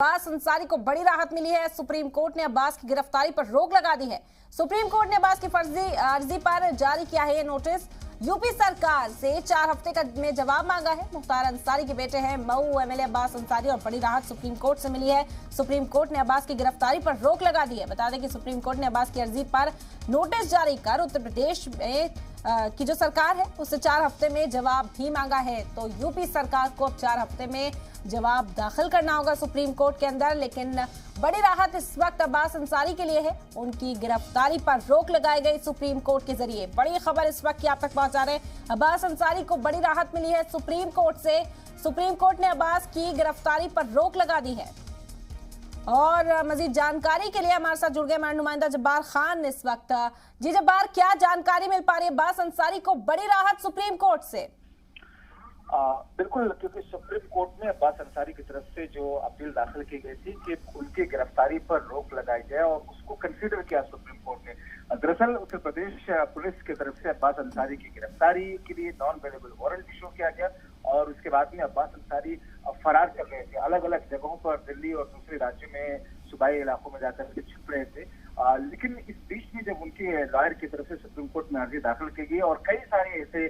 अब्बास अंसारी को बड़ी राहत मिली है। सुप्रीम कोर्ट ने अब्बास की गिरफ्तारी पर रोक लगा दी है। सुप्रीम कोर्ट ने अब्बास की फर्जी अर्जी पर जारी किया है ये नोटिस। यूपी सरकार से 4 हफ्ते का में जवाब मांगा है। मुख्तार अंसारी के बेटे हैं मऊ एमएलए अब्बास अंसारी और बड़ी राहत सुप्रीम कोर्ट से मिली है। सुप्रीम कोर्ट ने अब्बास की गिरफ्तारी पर रोक लगा दी है। बता दें कि सुप्रीम कोर्ट ने अब्बास की अर्जी पर नोटिस जारी कर उत्तर प्रदेश में की जो सरकार है उससे 4 हफ्ते में जवाब भी मांगा है। तो यूपी सरकार को अब 4 हफ्ते में जवाब दाखिल करना होगा सुप्रीम कोर्ट के अंदर। लेकिन बड़ी राहत इस वक्त अब्बास अंसारी के लिए है। उनकी गिरफ्तारी पर रोक लगाई गई सुप्रीम कोर्ट के जरिए। बड़ी खबर इस वक्त की आप तक पहुंचा रहे हैं। अब्बास अंसारी को बड़ी राहत मिली है सुप्रीम कोर्ट से। सुप्रीम कोर्ट ने अब्बास की गिरफ्तारी पर रोक लगा दी है। और मजीद जानकारी के लिए हमारे साथ जुड़ गए हमारे नुमाइंदा जब्बार खान इस वक्त। जी जब्बार, क्या जानकारी मिल पा रही है अब्बास अंसारी को बड़ी राहत सुप्रीम कोर्ट से? बिल्कुल, क्योंकि सुप्रीम कोर्ट में अब्बास अंसारी की तरफ से जो अपील दाखिल की गई थी कि उनकी गिरफ्तारी पर रोक लगाई जाए और उसको कंसीडर किया सुप्रीम कोर्ट ने। दरअसल उत्तर प्रदेश पुलिस की तरफ से अब्बास अंसारी की गिरफ्तारी के लिए नॉन अवेलेबल वारंट इशू किया गया और उसके बाद में अब्बास अंसारी फरार कर रहे थे। अलग अलग जगहों पर दिल्ली और दूसरे राज्यों में सूबाई इलाकों में जाकर के छुप रहे थे। लेकिन इस बीच में जब उनके लॉयर की तरफ से सुप्रीम कोर्ट में अर्जी दाखिल की गई और कई सारे ऐसे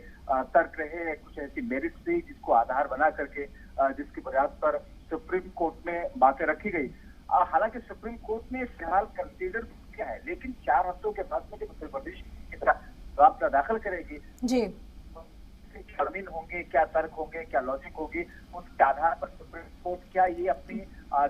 तर्क रहे, कुछ ऐसी मेरिट्स थी जिसको आधार बना करके जिसकी बुनियाद पर सुप्रीम कोर्ट में बातें रखी गई। हालांकि सुप्रीम कोर्ट ने फिलहाल कंसीडर किया है, लेकिन 4 हफ्तों के बाद में जब उत्तर प्रदेश की तरफ जवाब दाखिल करेगी जी, तर्मीन होंगे, क्या तर्क होंगे, क्या लॉजिक होगी, उसके आधार पर सुप्रीम कोर्ट क्या ये अपनी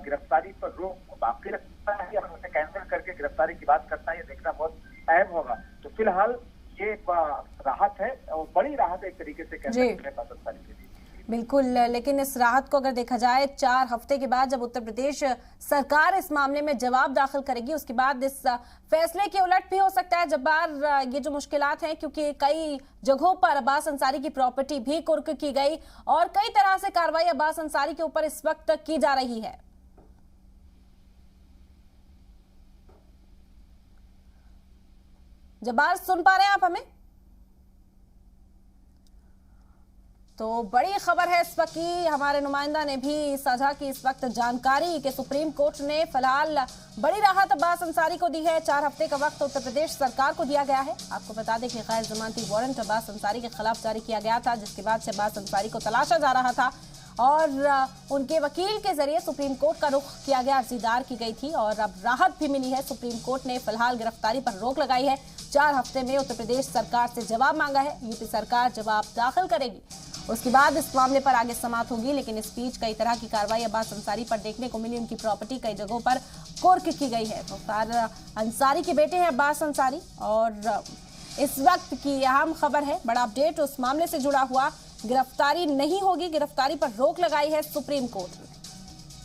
गिरफ्तारी पर रोक बाकी रखता है या उसे कैंसिल करके गिरफ्तारी की बात करता है, ये देखना बहुत अहम होगा। तो फिलहाल ये राहत है और बड़ी राहत एक तरीके से कह सकते हैं पाकिस्तानी के लिए। बिल्कुल, लेकिन इस राहत को अगर देखा जाए 4 हफ्ते के बाद जब उत्तर प्रदेश सरकार इस मामले में जवाब दाखिल करेगी उसके बाद इस फैसले के उलट भी हो सकता है। जब्बार, ये जो मुश्किलात हैं क्योंकि कई जगहों पर अब्बास अंसारी की प्रॉपर्टी भी कुर्क की गई और कई तरह से कार्रवाई अब्बास अंसारी के ऊपर इस वक्त की जा रही है। जब्बार, सुन पा रहे हैं आप हमें? तो बड़ी खबर है इस वक्त की, हमारे नुमाइंदा ने भी साझा की इस वक्त जानकारी कि सुप्रीम कोर्ट ने फिलहाल बड़ी राहत अब्बास अंसारी को दी है। 4 हफ्ते का वक्त उत्तर प्रदेश सरकार को दिया गया है। आपको बता दें कि गैर जमानती वारंट अब्बास अंसारी के खिलाफ जारी किया गया था, जिसके बाद से अब्बास अंसारी को तलाशा जा रहा था और उनके वकील के जरिए सुप्रीम कोर्ट का रुख किया गया, अर्जी दायर की गई थी और अब राहत भी मिली है। सुप्रीम कोर्ट ने फिलहाल गिरफ्तारी पर रोक लगाई है। 4 हफ्ते में उत्तर प्रदेश सरकार से जवाब मांगा है। यूपी सरकार जवाब दाखिल करेगी, उसके बाद इस मामले पर आगे समाप्त होगी। लेकिन इस बीच कई तरह की कार्रवाई अब्बास अंसारी पर देखने को मिली। उनकी प्रॉपर्टी कई जगहों पर कुर्क की गई है। मुख्तार अंसारी के बेटे हैं अब्बास अंसारी और इस वक्त की अहम खबर है, बड़ा अपडेट उस मामले से जुड़ा हुआ। गिरफ्तारी नहीं होगी, गिरफ्तारी पर रोक लगाई है सुप्रीम कोर्ट ने।